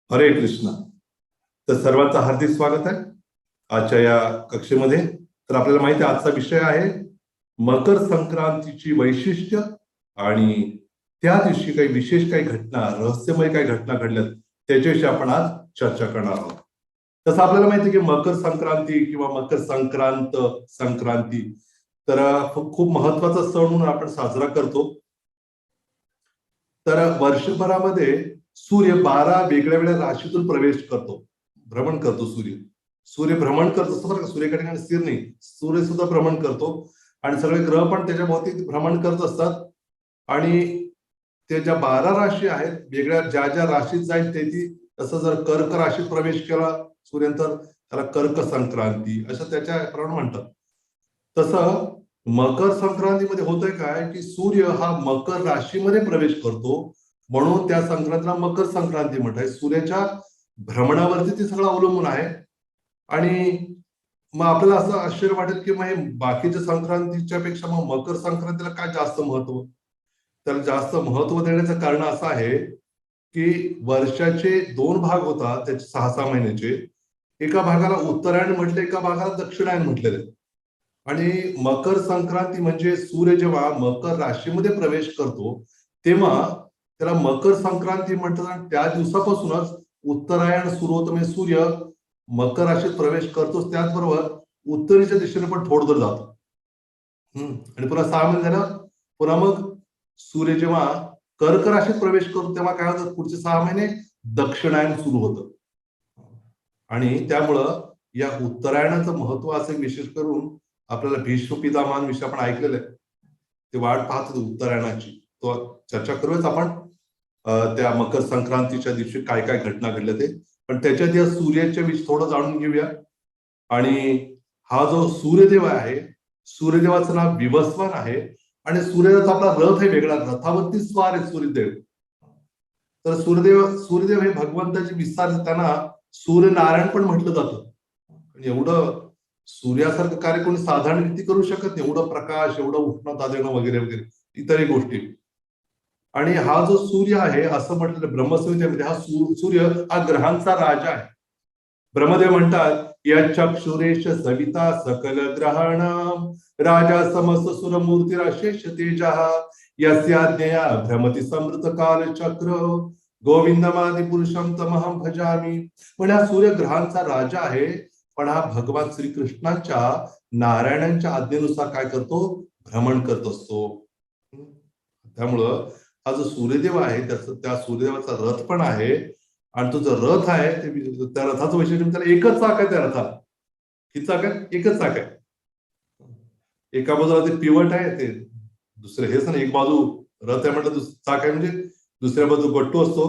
हरे कृष्ण. तर सर्वांचं हार्दिक स्वागत आहे आजच्या या कक्षेमध्ये. तर आपल्याला माहिती आहे आजचा विषय आहे मकर संक्रांतीची वैशिष्ट्य आणि त्या दिवशी काही विशेष काही घटना, रहस्यमय काही घटना घडल्यात त्याच्याविषयी आपण आज चर्चा करणार आहोत. तसं आपल्याला माहिती आहे की मकर संक्रांती किंवा मकर संक्रांती तर खूप महत्वाचा सण म्हणून आपण साजरा करतो. तर वर्षभरामध्ये सूर्य 12 वेगळ्या वेगळ्या राशीतून प्रवेश करतो, भ्रमण करतो. सूर्य भ्रमण करत असतो बरं का, सूर्याकडे स्थिर नाही, सूर्य सुद्धा भ्रमण करतो आणि सगळे ग्रह पण त्याच्या भोवती भ्रमण करत असतात. आणि ते ज्या 12 राशी आहेत वेगळ्या, ज्या ज्या राशीत जाईल ती, तसं जर कर्क राशीत प्रवेश केला सूर्यंतर त्याला कर्क संक्रांती असं त्याच्याप्रमाणे म्हणतात. तसं मकर संक्रांतीमध्ये होतंय काय की सूर्य हा मकर राशीमध्ये प्रवेश करतो, म्हणून त्या संक्रांतीला मकर संक्रांती म्हणतात. सूर्याच्या भ्रमणावरती ते सगळं अवलंबून आहे. आणि मग आपल्याला असं आश्चर्य वाटेल की मग हे बाकीच्या संक्रांतीच्या पेक्षा मग मकर संक्रांतीला काय जास्त महत्व. त्याला जास्त महत्व देण्याचं कारण असं आहे की वर्षाचे 2 भाग होतात त्याचे 6-6 महिन्याचे. एका भागाला उत्तरायण म्हटले, एका भागाला दक्षिणायन म्हटलेले. आणि मकर संक्रांती म्हणजे सूर्य जेव्हा मकर राशीमध्ये प्रवेश करतो तेव्हा त्याला मकर संक्रांती म्हणतात. आणि त्या दिवसापासूनच उत्तरायण सुरू होतं, म्हणजे सूर्य मकर राशीत प्रवेश करतोच, त्याचबरोबर उत्तरेच्या दिशेने पण थोडं जातो. आणि पुन्हा 6 महिने झालं पुन्हा मग सूर्य जेव्हा कर्क राशीत प्रवेश करतो तेव्हा काय होतं, पुढचे 6 महिने दक्षिणायन सुरू होतं. आणि त्यामुळं या उत्तरायणाचं महत्व असं विशेष करून आपल्याला भीष्म पितामहांविषयी आपण ऐकलेलं आहे. ते वाट पाहत होते उत्तरायणाची. तो चर्चा करूयाच आपण त्या मकर संक्रांतीच्या दिवशी काय काय घटना घडल्या ते. पण त्याच्या आधी सूर्याच्या विषयी थोडं जाणून घेऊया. आणि हा जो सूर्यदेव आहे, सूर्यदेवाचं नाव विवस्वान आहे. आणि सूर्याचा आपला रथ आहे वेगळा, रथावरती स्वार आहे सूर्यदेव. तर सूर्यदेव हे भगवंताचे विस्तार, त्यांना सूर्यनारायण पण म्हटलं जातं. एवढं सूर्यासारखं कार्य कोणी साधारण व्यक्ती करू शकत नाही, एवढं प्रकाश, एवढं उष्णता देणं वगैरे वगैरे इतरही गोष्टी. आणि हा जो सूर्य आहे असं म्हटलं ब्रह्मसंहितेमध्ये, हा सूर्य हा ग्रहांचा राजा आहे. ब्रह्मदेव म्हणतात या चक्षुरेश सविता सकल ग्रहण राजा समस्त सुरमूर्ती अशेष तेजः यस्याज्ञया भ्रमति समृत काल चक्र गोविंदमादि पुरुषम तमहं भजामी. म्हणजे हा सूर्य ग्रहांचा राजा आहे, पण हा भगवान श्रीकृष्णाच्या नारायणांच्या आज्ञेनुसार काय करतो, भ्रमण करत असतो. त्यामुळं हा जो सूर्यदेव आहे त्या सूर्यदेवाचा रथ पण आहे. आणि तो जो रथ आहे त्या रथाचं वैशिष्ट्य, त्याला एकच चाक आहे. त्या रथाला किती चाक आहे, एकच चाक आहे. एका बाजूला ते पिवट आहे, ते दुसरे हेच ना, एक बाजू रथ आहे म्हटलं चाक आहे, म्हणजे दुसऱ्या बाजू गट्टू असतो.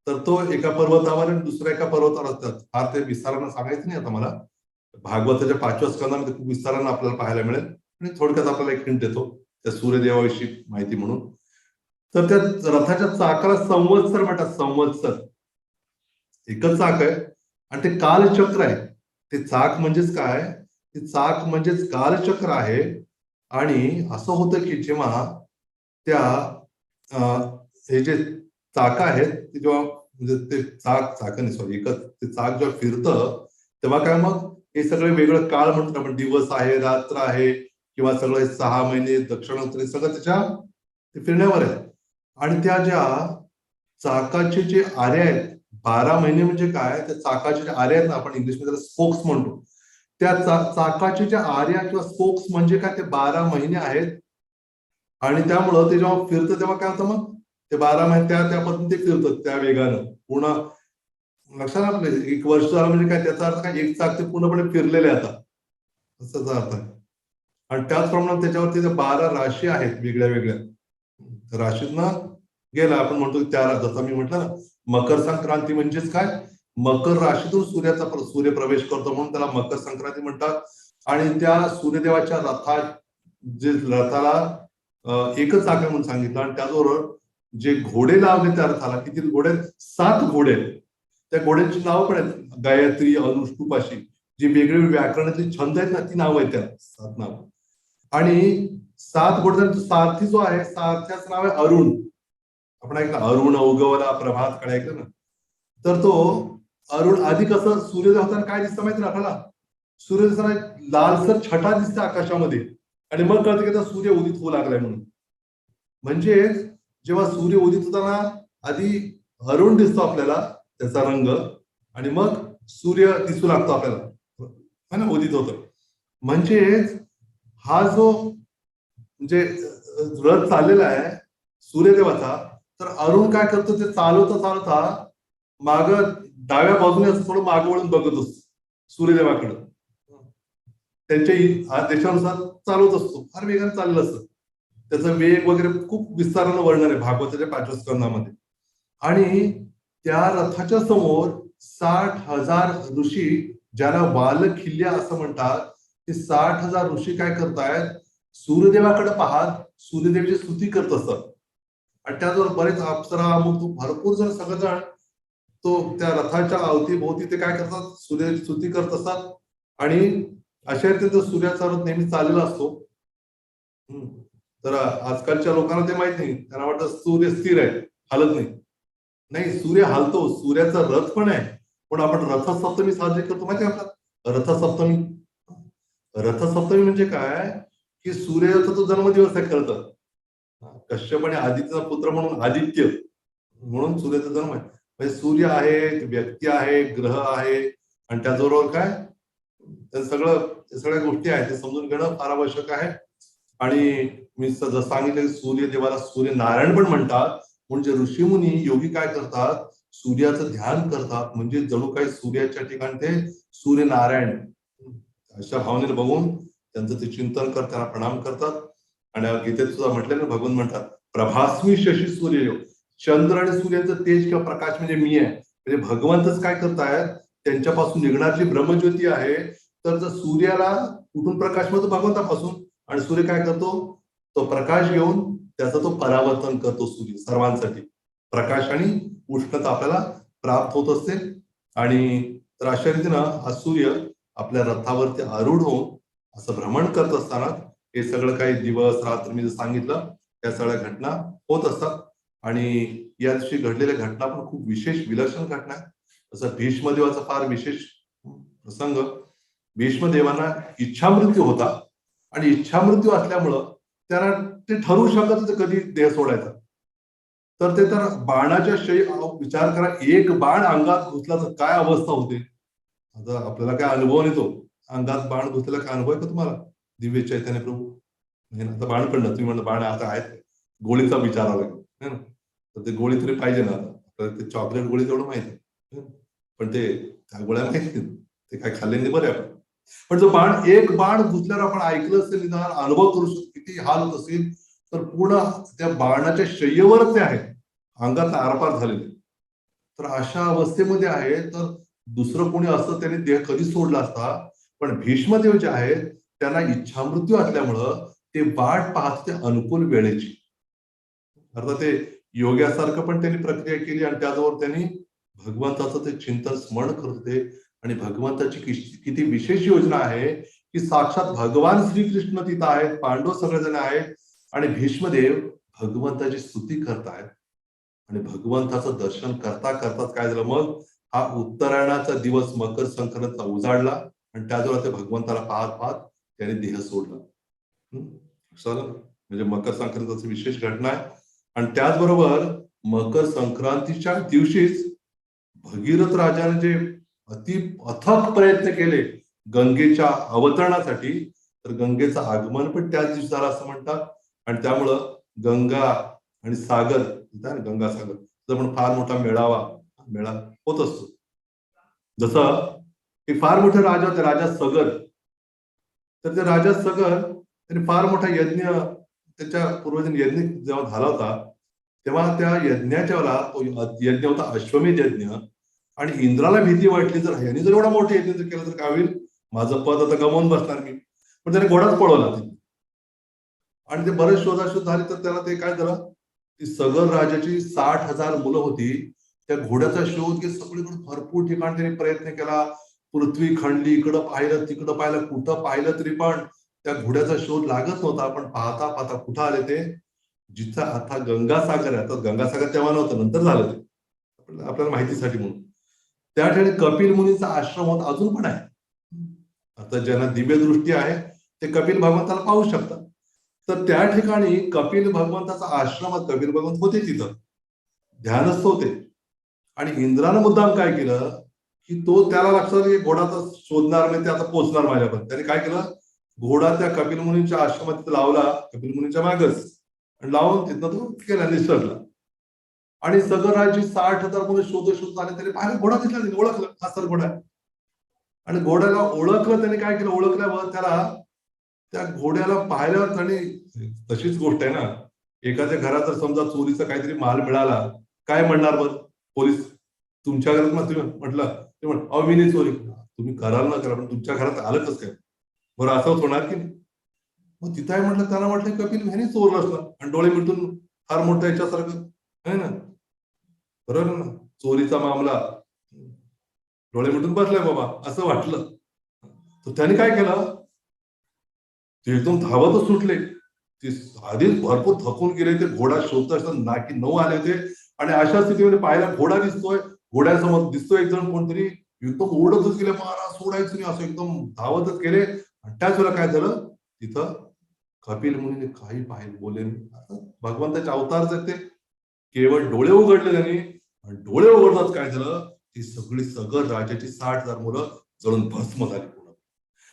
तर तो एका पर्वतावर आणि दुसऱ्या एका पर्वतावर असतात. फार ते विस्तारानं सांगायचं नाही आता मला. भागवताच्या 5व्या स्कंदामध्ये खूप विस्तारानं आपल्याला पाहायला मिळेल. आणि थोडक्यात आपल्याला एक हिंट देतो त्या सूर्यदेवाविषयी माहिती म्हणून. तर त्या रथाच्या चाकाला संवत्सर म्हणतात. संवत्सर एकच चाक आहे आणि ते कालचक्र आहे. ते चाक म्हणजेच काय, ते चाक म्हणजेच कालचक्र आहे. आणि असं होतं की जेव्हा त्या हे जे चाक आहेत ते जेव्हा, म्हणजे ते चाकाने सॉरी एकच ते चाक जेव्हा फिरतं तेव्हा काय, मग हे सगळं वेगळं काळ म्हणतो आपण, दिवस आहे, रात्र आहे, किंवा सगळे 6 महिने दक्षिणोत्तरी सगळं त्याच्या फिरण्यावर आहे. आणि त्या ज्या चाकाचे जे आरे आहेत, 12 महिने म्हणजे काय, त्या चाकाचे जे आरे आहेत ना, आपण इंग्लिशमध्ये स्पोक्स म्हणतो, त्या चाकाचे जे आर्या किंवा स्पोक्स म्हणजे काय, ते 12 महिने आहेत. आणि त्यामुळं ते जेव्हा फिरतं तेव्हा काय होतं, मग ते 12 महिने त्या पद्धतीने ते फिरतं त्या वेगानं पूर्ण. लक्षात आपले 1 वर्ष झालं म्हणजे काय, त्याचा अर्थ काय, एक चाक ते पूर्णपणे फिरलेले आता, असाचा अर्थ आहे. आणि त्याचप्रमाणे त्याच्यावरती 12 राशी आहेत वेगळ्या वेगळ्या राशीतनं गेला. आपण म्हणतो त्या, जसं मी म्हटलं ना, मकर संक्रांती म्हणजेच काय, मकर राशीतून सूर्य प्रवेश करतो म्हणून त्याला मकर संक्रांती म्हणतात. आणि त्या सूर्यदेवाच्या रथाला एकच चाक म्हणून सांगितलं. आणि त्याचबरोबर जे घोडे लावले त्या रथाला, किती घोडे, 7 घोडे. त्या घोड्यांची नावं पण आहेत, गायत्री, अनुष्टुप अशी जी वेगवेगळी व्याकरणातली छंद आहेत ना, ती नावं आहेत, त्या 7 नाव. आणि 7 घोड्यांचा सारथी जो आहे, सारथ्याचं नाव आहे अरुण. आपण ऐकलं अरुण उगवला प्रभात काळ, ऐकलं ना. तर तो अरुण आधी कसं सूर्योदय होताना काय दिसतं माहिती ना आपल्याला? सूर्य दिसताना लालसर छटा दिसते आकाशामध्ये आणि मग कळतं की आता सूर्य उदित होऊ लागलाय म्हणून. म्हणजे जेव्हा सूर्य उदित होताना आधी अरुण दिसतो आपल्याला त्याचा रंग आणि मग सूर्य दिसू लागतो आपल्याला है ना उदित होतं. म्हणजे हा जो म्हणजे रथ चाललेला आहे सूर्यदेवाचा, तर अरुण काय करतो ते चालवता चालवता माग डाव्या बाजूने असं थोडं मागे वळून बघत असतो सूर्यदेवाकडं. त्यांच्या देशानुसार चालवत असतो, फार वेगाने चाललेलं असतं. त्याचा वेग वगैरे खूप विस्तारानं वर्णन आहे भागवताच्या 5व्या स्कंदामध्ये. आणि त्या रथाच्या समोर 60,000 ऋषी, ज्याला वालखिल्य असं म्हणतात, ते 60,000 ऋषी काय करतायत, सूर्यदेवाकडे पाहत सूर्यदेवाची स्तुती करत असतात. आणि त्याचबरोबर बरेच अप्सरा मग तो भरपूर जण सगळेजण तो त्या रथाच्या अवतीभोवती ते काय करतात, सूर्याची स्तुती करत असतात. आणि अशा रीतीने सूर्याचा रथ नेहमी चाललेला असतो. तर आजकालच्या लोकांना ते माहित नाही, त्यांना वाटतं सूर्य स्थिर आहे, हालत नाही. नाही, सूर्य हालतो, सूर्याचा रथ पण आहे. पण आपण रथसप्तमी साजरी करतो माहिती आहे आपल्याला? रथसप्तमी. रथसप्तमी म्हणजे काय, की सूर्याचा तो जन्मदिवस आहे खरं तर. कश्यप आणि आदित्यचा पुत्र म्हणून आदित्य म्हणून सूर्याचा जन्म आहे. म्हणजे सूर्य आहे, व्यक्ती आहे, ग्रह आहे आणि त्याचबरोबर काय, ते सगळ्या गोष्टी आहेत ते समजून घेणं फार आवश्यक आहे. आणि मी जसं सांगितलं की सूर्यदेवाला सूर्यनारायण पण म्हणतात. म्हणजे ऋषीमुनी योगी काय करतात, सूर्याचं ध्यान करतात, म्हणजे जणू काही सूर्याच्या ठिकाणी ते सूर्यनारायण अशा भावनेने बघून त्यांचं ते चिंतन करतात, त्यांना प्रणाम करतात. आणि गीतेत सुद्धा म्हटलेलं भगवान म्हणतात, प्रभास्मी शशी सूर्य, चंद्र आणि सूर्याचं तेज किंवा प्रकाश म्हणजे मी आहे. म्हणजे भगवंतच काय करतायत, त्यांच्यापासून निघणारी जी ब्रह्मज्योती आहे, तर जर सूर्याला कुठून प्रकाश मिळतो, भगवंतापासून. आणि सूर्य काय करतो, तो प्रकाश घेऊन त्याचा तो परावर्तन करतो सूर्य सर्वांसाठी. प्रकाश आणि उष्णता आपल्याला प्राप्त होत असते. आणि तर अशा रीतीनं हा सूर्य आपल्या रथावरती आरूढ होऊन असं भ्रमण करत असताना हे सगळं काही दिवस रात्र मी जे सांगितलं त्या सगळ्या घटना होत असतात. आणि या दिवशी घडलेल्या घटना पण खूप विशेष विलक्षण घटना आहेत. जसं भीष्मदेवाचा फार विशेष प्रसंग. भीष्मदेवांना इच्छा मृत्यू होता आणि इच्छा मृत्यू असल्यामुळं त्यांना ते ठरवू शकत होते कधी देह सोडायचा. तर ते तर बाणाच्या शयी विचार करा, एक बाण अंगात घुसला तर काय अवस्था होते. आता आपल्याला काय अनुभव येतो, अंगात बाण घुसलेला काय अनुभव आहे का तुम्हाला? दिव्य चैतन्य प्रभू नाही ना, आता बाण पडलं तुम्ही म्हणलं बाण आता आहेत, गोळीचा विचार आला है ना. तर ते गोळी तरी पाहिजे ना, आता ते चॉकलेट गोळी तेवढं माहिती आहे, पण ते त्या गोळ्या माहिती ते काय खाल्ले नाही बरे आपण. पण जो बाण, एक बाण घुसल्यावर आपण ऐकलं असेल, निदान अनुभव करू शकतो किती हाल होत असेल. तर पूर्ण त्या बाणाच्या शय्येवरच ते आहेत, अंगात आरपार झालेले. तर अशा अवस्थेमध्ये आहे, तर दुसरं कोणी असतं त्याने देह कधी सोडला असता. पण भीष्मदेव जे आहेत त्यांना इच्छामृत्यू असल्यामुळं ते वाट पाहत ते अनुकूल वेळेची. अर्थात ते योग्यासारखं पण त्यांनी प्रक्रिया केली आणि त्याजवळ त्यांनी भगवंताचं ते चिंतन स्मरण करत होते. आणि भगवंताची किती विशेष योजना आहे, की साक्षात भगवान श्रीकृष्ण तिथं आहेत, पांडव सगळेजण आहेत आणि भीष्मदेव भगवंताची स्तुती करतायत. आणि भगवंताचं दर्शन करता करताच काय झालं, मग हा उत्तरायणाचा दिवस मकर संक्रांतचा उजाडला आणि त्याजवळ ते भगवंताला पाहत पाहत त्याने देह सोडला. चालेल, म्हणजे मकर संक्रांतीची विशेष घटना आहे. आणि त्याचबरोबर मकर संक्रांतीच्या दिवशीच भगीरथ राजाने जे अति अथक प्रयत्न केले गंगेच्या अवतरणासाठी, तर गंगेचं आगमन पण त्याच दिवशी झालं असं म्हणतात. आणि त्यामुळं गंगा आणि सागर, गंगा सागर पण फार मोठा मेळा होत असतो. जसं हे फार मोठे राजा होते, राजा सगर. तर ते राजा सगर त्यांनी फार मोठा यज्ञ, त्याच्या पूर्वजांनी यज्ञ जेव्हा झाला होता, तेव्हा त्या यज्ञाच्या वेळेला तो यज्ञ होता अश्वमेध यज्ञ. आणि इंद्राला भीती वाटली, जर ह्यानी जर एवढा मोठा यज्ञ केलं तर काय होईल, माझं पद आता गमावून बसणार मी. पण त्याने घोडाच पळवला. आणि ते बरेच शोधाशोध झाली, तर त्याला ते काय झालं, ती सगर राजाची 60,000 मुलं होती. त्या घोड्याचा शोध घे सगळीकडे भरपूर ठिकाणी त्यांनी प्रयत्न केला. पृथ्वी खणली, इकडं पाहिलं तिकडं पाहिलं, कुठं पाहिलं तरी पण त्या घोड्याचा शोध लागत नव्हता. पण पाहता पाहता कुठं आले ते, जिथं आता गंगासागर आहे. आता गंगासागर तेव्हा नव्हतं, नंतर झालं ते, आपल्याला माहितीसाठी म्हणून. त्या ठिकाणी कपिल मुनीचा आश्रम होता, अजून पण आहे. आता ज्यांना दिव्य दृष्टी आहे ते कपिल भगवंताला पाहू शकतात. तर त्या ठिकाणी कपिल भगवंताचा आश्रमात कपिल भगवंत होते, तिथं ध्यानस्थ होते. आणि इंद्रानं मुद्दाम काय केलं की तो त्याला लक्षात की घोडा तर शोधणार नाही, ते आता पोहोचणार माझ्यापर्यंत. त्याने काय केलं, घोडा त्या कपिल मुनींच्या आश्रमात लावला, कपिल मुनींच्या मागच, आणि लावून तिथनं तो केला, निसटला. आणि सगळं राज्य 60,000 मुलं शोधत आले. त्याने पाहिलं, घोडा दिसला, त्याने ओळखलं हा सर घोडा आहे. आणि घोड्याला ओळखलं. त्याने काय केलं, ओळखल्यावर त्याला त्या घोड्याला पाहिल्यावर त्याने, तशीच गोष्ट आहे ना, एखाद्या घरात जर समजा चोरीचा काहीतरी माल मिळाला, काय म्हणणार बरं पोलीस, तुमच्या घरात मग तुम्ही म्हटलं, ते म्हण अहो मी नाही चोरी, तुम्ही कराल ना करा, पण तुमच्या घरात आलं कसं काय बरं, असंच होणार की नाही. मग तिथं आहे म्हटलं, त्याला म्हटलं कपिल ह्याने चोरलं असलं, आणि डोळे मिटून फार मोठं याच्यासारखं आहे ना, बरोबर ना, चोरीचा मामला, डोळे मिटून बसलाय बाबा असं वाटलं. तर त्याने काय केलं, ते एकदम धावतच सुटले. ते आधीच भरपूर थकून गेले, ते घोडा शोधत असताना नाकी 9 आले होते. आणि अशा स्थितीमध्ये पाहिला घोडा दिसतोय, घोड्यासमोर दिसतोय एक जण कोणतरी, एकदम ओढतच गेले, महाराज सोडायचं नाही असं एकदम धावतच गेले. आणि त्याच वेळेला काय झालं, तिथं कपिल मुनीने काही पाहिलं, बोलले नाही. भगवंताचे अवतारच आहेत ते, केवळ डोळे उघडले त्यांनी, आणि डोळे उघडताच काय झालं, ती सगळं राजाची 60,000 मुलं जळून भस्म झाली पूर्ण.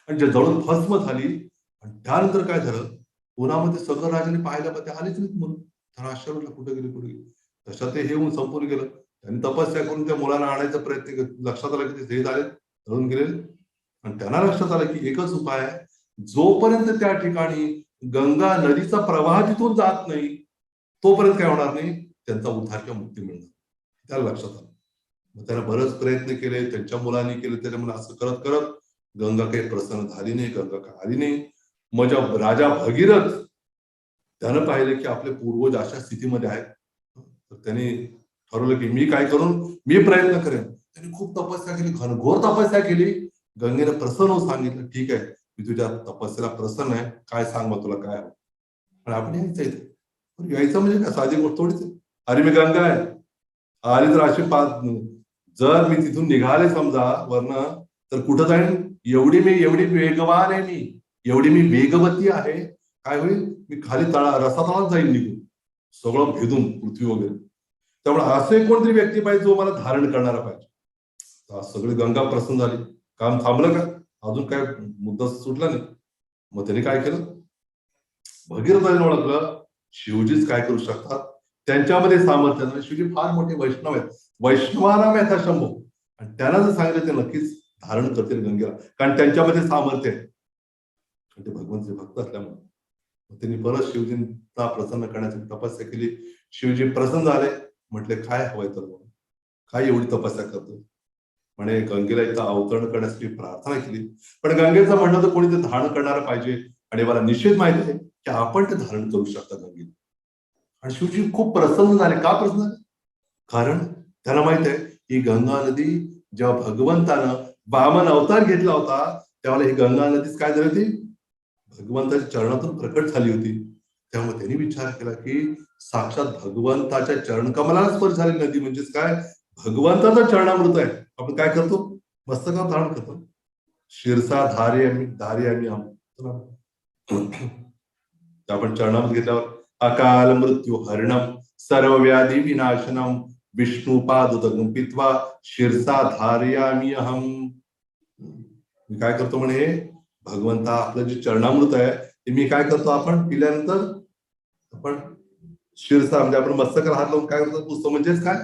आणि जे जळून भस्म झाली, आणि त्यानंतर काय झालं, पुण्यामध्ये सगळं राजाने पाहिलं, पण ते आलेच नाहीत म्हणून. त्याला आश्चर्य वाटलं, कुठे गेले कुठे गेले. तशा ते हे होऊन संपून गेलं. त्यांनी तपस्या करून त्या मुलाला आणायचा प्रयत्न केला. लक्षात आलं की ते झाले, जळून गेले. आणि त्यांना लक्षात आलं की एकच उपाय आहे, जोपर्यंत त्या ठिकाणी गंगा नदीचा प्रवाह तिथून जात नाही, तोपर्यंत काय होणार नाही, त्यांचा उद्धार किंवा मुक्ती मिळणार. त्याला लक्षात आलं. मग त्याला बरेच प्रयत्न केले, त्यांच्या मुलांनी केले. त्याच्यामुळे असं करत करत गंगा काही प्रसन्न झाली नाही, गंगा काही आली नाही. मग राजा भगीरथ त्यानं पाहिलं की आपले पूर्वज अशा स्थितीमध्ये आहेत, तर त्यांनी ठरवलं की मी काय करून, मी प्रयत्न करेन. त्यांनी खूप तपस्या केली, घनघोर तपस्या केली. गंगेनं प्रसन्न होऊन सांगितलं, ठीक आहे, मी तुझ्या तपस्याला प्रसन्न आहे, काय सांग मग तुला काय हवं. पण आपण यायचं इथे, यायचं म्हणजे काय साधी गोष्ट थोडीच आहे. अरे मी गंगा आहे, आली तर अशी जर मी तिथून निघाले समजा वरनं, तर कुठं जाईन, एवढी वेगवान आहे मी, एवढी मी वेगवती आहे, काय होईल, मी खाली रसातळात जाईन निघून, सगळं भेदून पृथ्वी वगैरे. त्यामुळे असे कोणतरी व्यक्ती पाहिजे जो मला धारण करणारा पाहिजे. सगळी गंगा प्रसन्न झाली. काम थांबलं का, अजून काय मुद्दा सुटला नाही. मग त्याने काय केलं, भगीरथाने ओळखलं शिवजीच काय करू शकतात, त्यांच्यामध्ये सामर्थ्य नाही. शिवजी फार मोठे वैष्णव आहेत, वैष्णवानाम यथा शंभो, आणि त्यांना जर सांगितलं ते नक्कीच धारण करतील गंगेला, कारण त्यांच्यामध्ये सामर्थ्य आहे. ते भगवंतचे भक्त असल्यामुळे त्यांनी परत शिवजींना प्रसन्न करण्यासाठी तपस्या केली. शिवजी प्रसन्न झाले. म्हटले काय हवंय तर, काय एवढी तपस्या करतो. म्हणे गंगेला इथं अवतरण करण्यासाठी प्रार्थना केली, पण गंगेचं म्हणणं तर कोणी ते धारण करणार पाहिजे, आणि मला निश्चित माहिती आहे की आपण ते धारण करू शकता गंगेला. आणि शिवजी खूप प्रसन्न झाले. का प्रसन्न झाले, कारण त्याला माहित आहे ही गंगा नदी जेव्हा भगवंतानं वामन अवतार घेतला होता, त्यावेळेला ही गंगा नदीच काय झाली होती, भगवंताच्या चरणातून प्रकट झाली होती. त्यामुळे त्यांनी विचार केला की साक्षात भगवंताच्या चरणकमलाला स्पर्श झालेली नदी म्हणजेच काय, भगवंताचा चरणामृत आहे. आपण काय करतो, मस्तकावर धारण करतो, शिरसा धारी आम्ही आपण चरणामृत घेतल्यावर अकाल मृत्यू हरणम सर्व व्याधी विनाशनम विष्णुपादुदकं पित्वा शिरसा धारयामी अहम. मी काय करतो म्हणे, भगवंता आपलं जे चरणामृत आहे ते मी काय करतो, आपण पिल्यानंतर आपण शिरसा म्हणजे आपण मस्तकाला हात लावून काय करतो, पुसतो. म्हणजेच काय,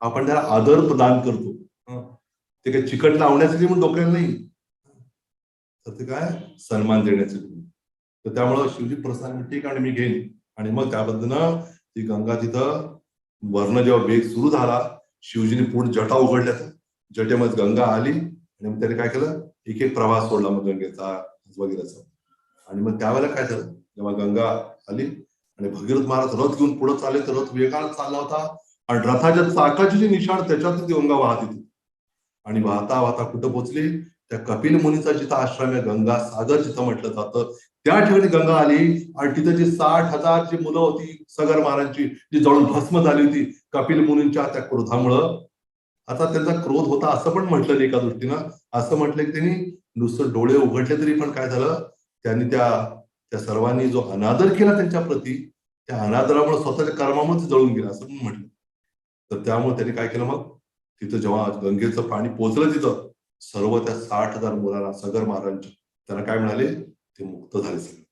आपण त्याला आदर प्रदान करतो. ते काही चिकट लावण्यासाठी म्हणून डोक्याला नाही, तर ते काय सन्मान देण्यासाठी. तर त्यामुळं शिवजी प्रसन्न, ठीक आहे मी घेईन. आणि मग त्या पद्धतीनं ती गंगा तिथं वर्ण जेव्हा वेग सुरू झाला, शिवजीने पुढे जटा उघडल्या, जटेमध्ये गंगा आली. आणि मग त्याने काय केलं, एक एक प्रवास सोडला मग गंगेचा वगैरेचा. आणि मग त्यावेळेला काय झालं, जेव्हा गंगा आली आणि भगीरथ महाराज रथ घेऊन पुढे चालले, तर रथ वेगाने चालला होता, आणि रथाच्या चाकाची जी निशाण त्याच्यात ती गंगा वाहत होती. आणि वाहता वाहता कुठं पोहोचली, त्या कपिल मुनीचा जिथं आश्रम आहे, गंगा सागर जिथं म्हटलं जातं, त्या ठिकाणी गंगा आली. आणि तिथं जी 60,000 जी मुलं होती सगर महाराजांची, जी जळून भस्म झाली होती कपिल मुनींच्या त्या क्रोधामुळं, आता त्यांचा क्रोध होता असं पण म्हटलं नाही एका दृष्टीनं. असं म्हटलं की त्यांनी नुसतं डोळे उघडले तरी पण काय झालं, त्यांनी त्या सर्वांनी जो अनादर केला त्यांच्या प्रती, त्या अनादरामुळे स्वतःच्या कर्मामध्येच जळून गेला असं पण म्हटलं. तर त्यामुळे त्यांनी काय केलं मग, तिथं जेव्हा गंगेचं पाणी पोहोचलं तिथं, सर्व त्या 60,000 मुलांना सगर महाराजांच्या त्यांना काय मिळाले, ते मुक्त झाले सगळे.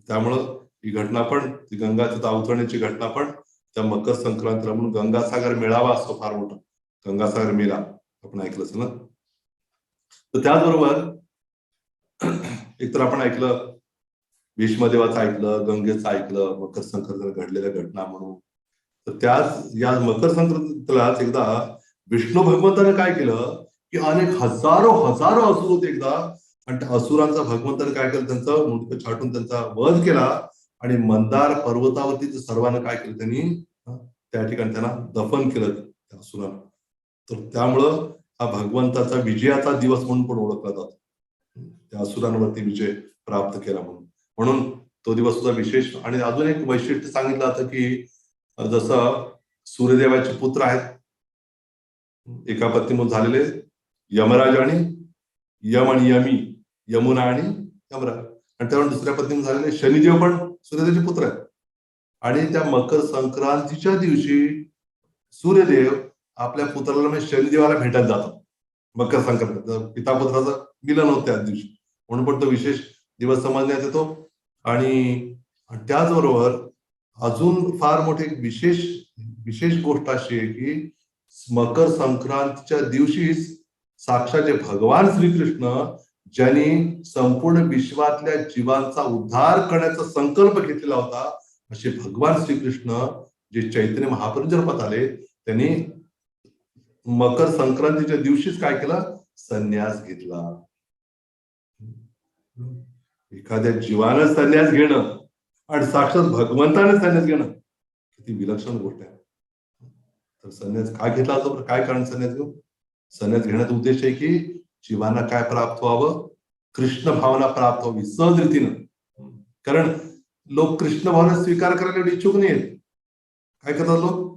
त्यामुळं ही घटना पण, ती गंगा तिथं अवतरण्याची घटना पण त्या मकर संक्रांतीला म्हणून गंगासागर मेळावा असतो फार मोठा, गंगासागर मेळा आपण ऐकलं असेल ना. तर त्याचबरोबर एकतर आपण ऐकलं भीष्मदेवाचं ऐकलं, गंगेचं ऐकलं, मकर संक्रांतीला घडलेल्या घटना म्हणून. तर त्याच या मकर संक्रांतीलाच एकदा विष्णू भगवंतानं काय केलं, की अनेक हजारो हजारो असुर होते एकदा, आणि त्या असुरांचा भगवंताने काय केलं, त्यांचं मुंडकं छाटून त्यांचा वध केला आणि मंदार पर्वतावरती सर्वांना काय केलं त्यांनी, त्या ठिकाणी त्यांना दफन केलं त्या असुरांना. तर त्यामुळं हा भगवंताचा विजयाचा दिवस म्हणून पण ओळखला जातो, त्या असुरांवरती विजय प्राप्त केला म्हणून. म्हणून तो दिवस सुद्धा विशेष. आणि अजून एक वैशिष्ट्य सांगितलं जातं की जसं सूर्यदेवाचे पुत्र आहेत एका पत्नीमधून झालेले, यमराज आणि यम आणि यमी, यमुना आणि यमराज, आणि त्यावर दुसऱ्या पत्नीमधून झालेले शनिदेव पण सूर्यदेवाचे पुत्र आहेत. आणि त्या मकर संक्रांतीच्या दिवशी सूर्यदेव आपल्या पुत्राला म्हणजे शनिदेवाला भेटायला जातात. मकर संक्रांत पिता पुत्राचं मिलन होतं त्या दिवशी, म्हणून पण तो विशेष दिवस समजण्यात येतो. आणि त्याचबरोबर अजून फार मोठी एक विशेष विशेष गोष्ट अशी आहे की मकर संक्रांतीच्या दिवशीच साक्षात जे भगवान श्रीकृष्ण, ज्यांनी संपूर्ण विश्वातल्या जीवांचा उद्धार करण्याचा संकल्प घेतलेला होता, असे भगवान श्रीकृष्ण जे चैतन्य महाप्रभू जन्मात आले, त्यांनी मकर संक्रांतीच्या दिवशीच काय केलं, संन्यास घेतला. एखाद्या जीवानं संन्यास घेणं आणि साक्षात भगवंताने संन्यास घेणं किती विलक्षण गोष्ट आहे. तर संन्यास का घेतला जातो, काय कारण संन्यास घेऊ, संन्यास घेण्याचा उद्देश आहे की जीवांना काय प्राप्त व्हावं, कृष्ण भावना प्राप्त व्हावी सहज रीतीनं. कारण लोक कृष्ण भावना स्वीकार करायला इच्छुक नाही आहेत. काय करतात लोक,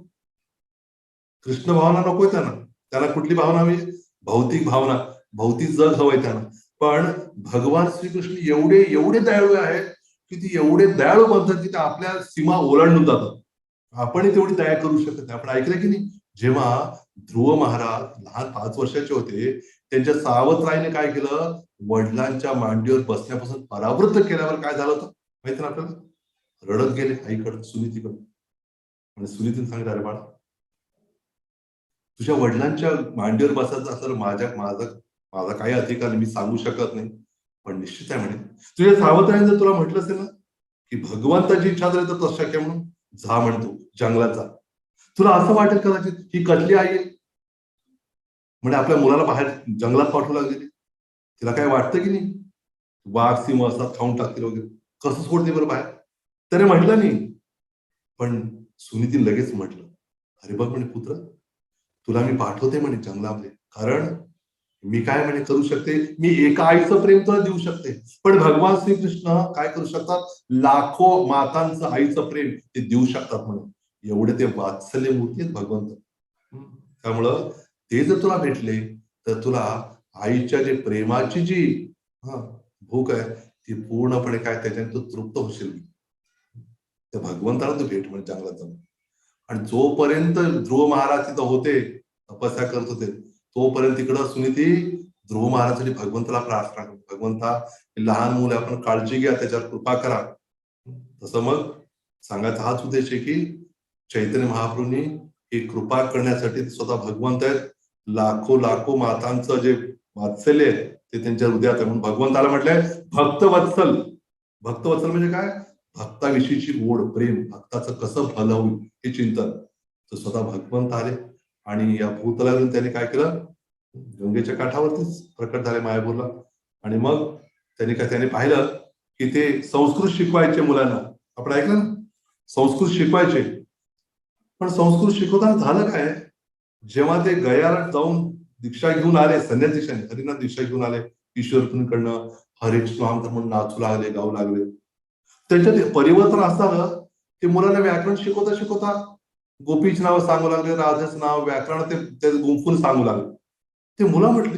कृष्ण भावना नकोय त्यांना, त्यांना कुठली भावना हवी, भौतिक भावना, भौतिक जग हवंय त्यांना. पण भगवान श्रीकृष्ण एवढे एवढे दयाळू आहेत की ती एवढे दयाळू बनतात की ते आपल्या सीमा ओलांडून जातात. आपणही तेवढी दया करू शकत नाही. आपण ऐकलं की नाही, जेव्हा ध्रुव महाराज लहान 5 वर्षाचे होते, त्यांच्या सावत्राईने काय केलं, वडिलांच्या मांडीवर बसण्यापासून परावृत्त केल्यावर काय झालं होतं माहिती ना आपल्याला, रडत गेले आईकडे सुनीतीकडे, आणि सुनीतीने सांगितलं, अरे बाळा, तुझ्या वडिलांच्या मांडीवर बसायचं असं माझा माझा काही अधिकार नाही, मी सांगू शकत नाही, पण निश्चित आहे म्हणे, तुझ्या सावत्राने जर तुला म्हटलं असेल ना की भगवंताची इच्छा झाली तर तसं शक्य, म्हणून जा म्हणतो जंगलात जा. तुला असं वाटेल कदाचित ही कसली आई आहे, म्हणजे आपल्या मुलाला बाहेर जंगलात पाठवू लागली, तिला काय वाटतं की नाही, वाघ सिंह असतात खाऊन टाकतील वगैरे, कसं सोडते बरं बाहेर. त्याने म्हटलं नाही, पण सुनीतीने लगेच म्हटलं, अरे बघ म्हणे पुत्र, तुला मी पाठवते म्हणे जंगलामध्ये, कारण मी काय म्हणे करू शकते, मी एका आईचं प्रेम तुला देऊ शकते, पण भगवान श्रीकृष्ण काय करू शकतात, लाखो मातांचं आईचं प्रेम ते देऊ शकतात म्हणे, एवढे ते वात्सल्य मूर्ती आहेत भगवंत. त्यामुळं ते जर तुला भेटले तर तुला आईच्या जे प्रेमाची जी हा भूक आहे ती पूर्णपणे काय त्याच्याने तू तृप्त होशील. त्या भगवंताला तू भेट म्हणजे जंगलात जाऊन. आणि जोपर्यंत ध्रुव महाराज तिथं होते, तपस्या करत होते, तोपर्यंत तिकडं सुनीती ध्रुव महाराजांनी भगवंताला प्रार्थना करतो, भगवंता लहान मुलं आपण काळजी घ्या, त्याच्यावर कृपा करा. तसं मग सांगायचा हाच उद्देश आहे की चैतन्य महाप्रभूंनी ही कृपा करण्यासाठी स्वतः भगवंत आहेत, लाखो लाखो मातांचं जे वात्सल्य आहे ते त्यांच्या हृदयात आहे, म्हणून भगवंताला म्हटलंय भक्तवत्सल. भक्तवत्सल म्हणजे काय, भक्ताविषयीची ओढ, प्रेम, भक्ताचं कसं भलं होईल हे चिंतन. तर स्वतः भगवंत आले आणि या भूतलावरून त्यांनी काय केलं, गंगेच्या काठावरतीच प्रकट झाले मायापूरला. आणि मग त्यांनी पाहिलं की ते संस्कृत शिकवायचे मुलांना, आपण ऐकलं ना, संस्कृत शिकवायचे. पण संस्कृत शिकवताना झालं काय, जेव्हा ते गयाला जाऊन दीक्षा घेऊन आले, संन्यास दीक्षा हरिनाथ दीक्षा घेऊन आले ईश्वरकडनं, हरे कृष्ण म्हणून नाचू लागले, गाऊ लागले, त्यांच्यात परिवर्तन असताना ते मुलांना व्याकरण शिकवता शिकवता गोपीचे नाव सांगू लागले, राधाचं नाव, व्याकरण ते गुंफून सांगू लागले. ते मुलं म्हटली,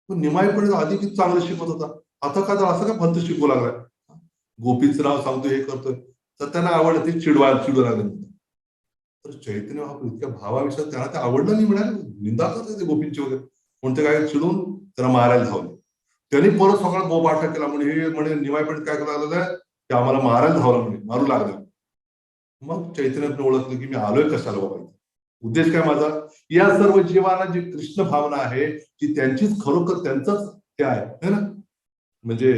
निमाई पण आधी किती चांगलं शिकवत होता, आता का असं का फक्त शिकवू लागलाय, गोपीचं नाव सांगतो, हे करतोय. तर त्यांना आवडलं, ते चिडू लागले. तर चैतन्य महाप्रभू इतक्या भावाविषयात त्यांना ते आवडलं नाही, म्हणाले निंदा करते ते गोपींची वगैरे, म्हणते काय, चिडून त्याला मारायला धावले. त्यांनी परत सगळा गोबाटा केला, म्हणे हे म्हणे निमाई पण काय करायला लागलं, ते आम्हाला मारायला धावला, म्हणे मारू लागला. मग चैतन्याने ओळखलं की मी आलोय कशाला बाबा, उद्देश काय माझा, या सर्व जीवांना जी कृष्ण भावना आहे, की त्यांचीच खरोखर त्यांचंच ते आहे है ना, म्हणजे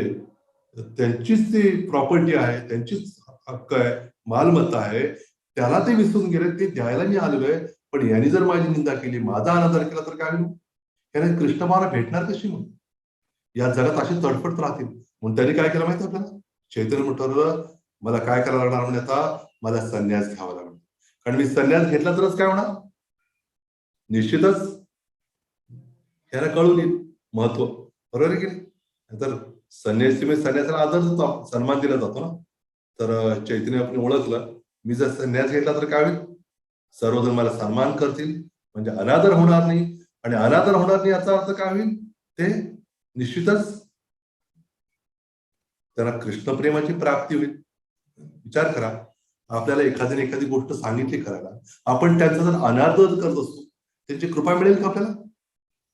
त्यांचीच ती प्रॉपर्टी आहे, त्यांचीच हक्क आहे, मालमत्ता आहे, त्याला ते विसरून गेले, ते द्यायला मी आलेलोय. पण यांनी जर माझी निंदा केली, माझा अनादर केला तर काय होईल, याने कृष्ण भावना भेटणार कशी, मग या जगात अशी तडफड राहतील. म्हणून त्यांनी काय केलं माहिती आपल्याला, चैतन्य म्हटलं मला काय करायला लागणार, म्हणजे आता मला संन्यास घ्यावा लागणार, कारण मी संन्यास घेतला तरच काय होणार, निश्चितच त्याला कळून येईल महत्व, बरोबर आहे की नाही. तर संन्यासी म्हणजे संन्यासाला आदर देतो, सन्मान दिला जातो ना. तर चैतन्य आपण ओळखलं, मी जर संन्यास घेतला तर काय होईल, सर्वजण मला सन्मान करतील, म्हणजे अनादर होणार नाही, आणि अनादर होणार नाही याचा अर्थ काय होईल, ते निश्चितच त्यांना कृष्ण प्रेमाची प्राप्ती होईल. विचार करा, आपल्याला एखाद्याने एखादी गोष्ट सांगितली करायला, आपण त्यांचा जर अनादर करत असतो, त्यांची कृपा मिळेल का आपल्याला,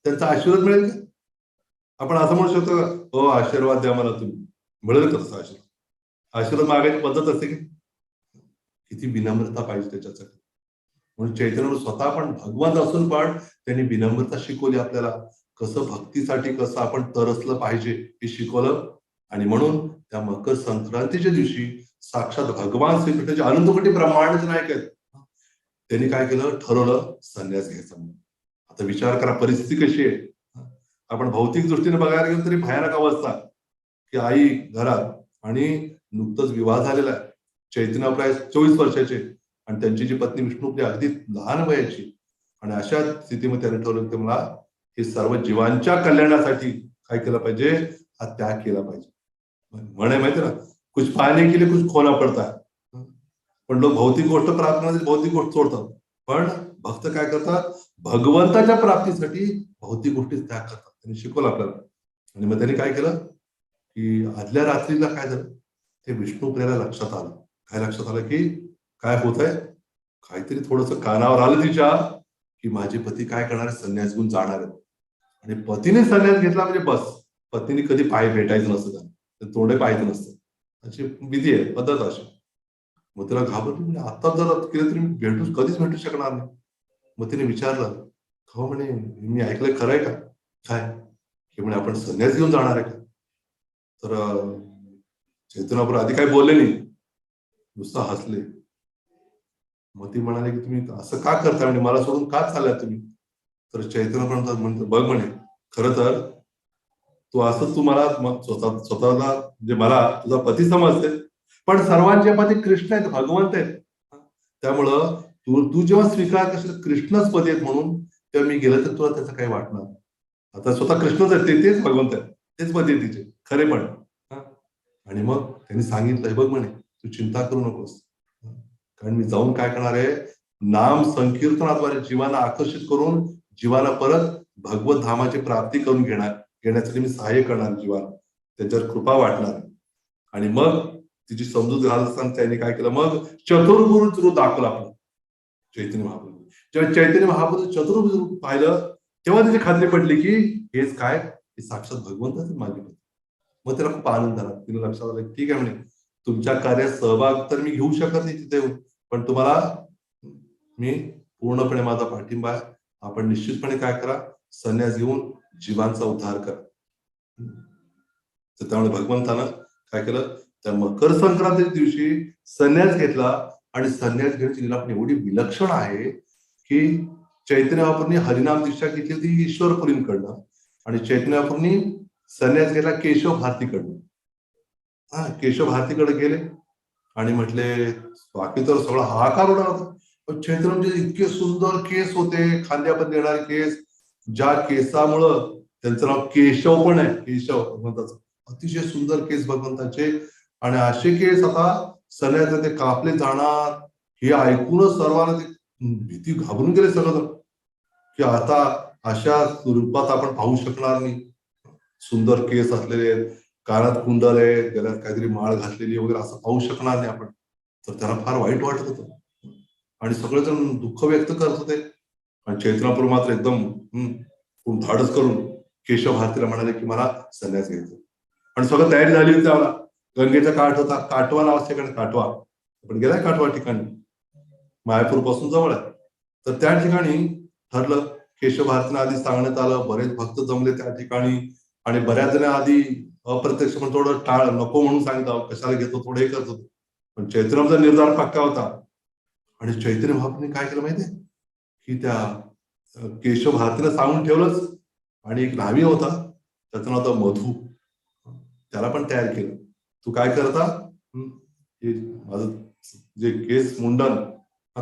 त्यांचा आशीर्वाद मिळेल का. आपण असं म्हणू शकतो का, हो आशीर्वाद द्या मला तुम्ही, मिळेल का तसा आशीर्वाद, आशीर्वाद मागायची पद्धत असते की, किती विनम्रता पाहिजे त्याच्यासाठी. म्हणून चैतन्य स्वतः पण भगवान असून पण त्यांनी विनम्रता शिकवली आपल्याला, कसं भक्तीसाठी कसं आपण तरसलं पाहिजे हे शिकवलं. आणि म्हणून त्या मकर संक्रांतीच्या दिवशी साक्षात भगवान श्रीकृष्णाचे अनंतकोटी ब्रह्मांडाचे नायक आहेत, त्यांनी काय केलं, ठरवलं संन्यास घ्यायचा म्हणून. आता विचार करा परिस्थिती कशी आहे. आपण भौतिक दृष्टीने बघायला गेलो तरी भयानक अवस्था, की आई घरात आणि नुकतंच विवाह झालेला आहे, चैतन्य प्राय 24 वर्षाचे, आणि त्यांची जी पत्नी विष्णुप्रिया अगदी लहान वयाची, आणि अशा स्थितीमध्ये त्याने ठरवलं की मला हे सर्व जीवांच्या कल्याणासाठी काय केलं पाहिजे, हा त्याग केला पाहिजे. म्हणे माहिती ना, कुछ पाने के लिए कुछ खोना पडता है. पण लोक भौतिक गोष्ट प्राप्त करण्यासाठी भौतिक गोष्ट सोडतात, पण भक्त काय करतात, भगवंताच्या प्राप्तीसाठी भौतिक गोष्टी त्याग करतात. त्यांनी शिकवलं आपल्याला. आणि मग त्यांनी काय केलं, की आदल्या रात्रीला काय झालं, ते विष्णुप्रियाला लक्षात आलं. काय लक्षात आलं, की काय होत आहे, काहीतरी थोडस कानावर आलं तिच्या, की माझे पती काय करणार, संन्यास घेऊन जाणार आहेत. आणि पतीने संन्यास घेतला म्हणजे बस, पत्नीने कधी पाय भेटायचं नसतं त्यांना, तोंडे पाहायचं नसतं, अशी विधी आहे, पद्धत अशी. मग तिला घाबरली, म्हणजे आता जर केलं तरी कधीच भेटू शकणार नाही. मग तिने विचारलं, हो म्हणे मी ऐकलंय, खरंय का, काय, की म्हणे आपण संन्यास घेऊन जाणार आहे का. तर चैतन्यप्रभू आधी काही बोलले नाही, नुसतं हसले. मग ती म्हणाले की तुम्ही असं का करता, म्हणजे मला सोडून का चाललाय तुम्ही. तर चैतन्य म्हणतो, बघ म्हणे, खरं तर तू असं तू मला स्वतःला म्हणजे मला तुझा पती समजते, पण सर्वांचे पती कृष्ण आहेत, भगवंत आहेत. त्यामुळं तू तू जेव्हा स्वीकार करशील कृष्णच पती आहेत म्हणून, तेव्हा मी गेलं तर तुला त्याचं काही वाटणार. आता स्वतः कृष्णच आहेत, तेच भगवंत आहेत, तेच पती आहेत तिचे खरे पण. आणि मग त्यांनी सांगितलं, बघ म्हणे तू चिंता करू नकोस, कारण मी जाऊन काय करणार आहे, नाम संकीर्तनाद्वारे जीवाला आकर्षित करून जीवाला परत भगवत धामाची प्राप्ती करून घेण्यासाठी मी सहाय्य करणार जीवाला, त्याच्यावर कृपा वाटणार. आणि मग तिची समजूत घालत असताना त्यांनी काय केलं, मग चतुर्भुज रूप दाखवलं आपलं चैतन्य महाप्रभू. जेव्हा चैतन्य महाप्रभू चतुर्भुज रूप पाहिलं, तेव्हा त्याची खात्री पडली की हेच काय, हे साक्षात भगवंतच माझे. मग त्याला खूप आनंद झाला, तिला लक्षात आलं, ठीक आहे म्हणे, तुमच्या कार्यात सहभाग तर मी घेऊ शकत नाही तिथे येऊन, पण तुम्हाला मी पूर्णपणे माझा पाठिंबा आहे. आपण निश्चितपणे काय करा, संन्यास घेऊन जीवांचा उद्धार करा. तर त्यामुळे भगवंतानं काय केलं, त्या मकर संक्रांतीच्या दिवशी संन्यास घेतला. आणि संन्यास घेण्याची लीला पण एवढी विलक्षण आहे, की चैतन्य महाप्रभूंनी हरिनाम दीक्षा घेतली होती ईश्वरपुरींकडनं, आणि चैतन्य महाप्रभूंनी संन्यास घेतला केशव भारतीकडनं. केशव भारतीकडे गेले आणि म्हटले, बाकी तर सगळा हाहाकार उडाला होता, पण चैतन्य इतके सुंदर केस होते, खांद्यापर्यंत येणारे केस, ज्या केसामुळं त्यांचं नाव केशव पण आहे, केशव भगवंताचं, अतिशय सुंदर केस भगवंताचे. आणि असे केस आता सगळ्यात ते कापले जाणार, हे ऐकूनच सर्वांना ते भीती घाबरून गेले सगळं, की आता अशा स्वरूपात आपण पाहू शकणार नाही. सुंदर केस असलेले आहेत, कानात कुंडल आहे, गळ्यात काहीतरी माळ घातलेली वगैरे असं पाहू शकणार नाही आपण. तर त्याला फार वाईट वाटत होतं आणि सगळेजण दुःख व्यक्त करत होते. आणि चैतन्यप्रभू मात्र एकदम धाडस करून केशव भारतीला म्हणाले की मला संन्यास घ्यायचा. आणि सगळं तयारी झाली होती त्याला. गंगेचा काठ होता, काटवा नावाच्या ठिकाणी, काटवा आपण गेलाय काटवा ठिकाणी, मायापूर पासून जवळ आहे. तर त्या ठिकाणी ठरलं. केशव भारतीला आधी सांगण्यात आलं, बरेच भक्त जमले त्या ठिकाणी आणि बऱ्याच जण आधी अप्रत्यक्ष पण थोडं टाळ नको म्हणून सांगितलं, कशाला घेतो, थोडं हे करत होते. पण चैतन्याचा निर्धार पक्का होता. आणि चैतन्य महाप्रभूंनी काय केलं माहितीये, की त्या केशव भारतीला सांगून ठेवलंच. आणि एक न्हावी होता, त्याचं नाव होतं मधू, त्याला पण तयार केलं. तू काय करता, हे माझं जे केस मुंडन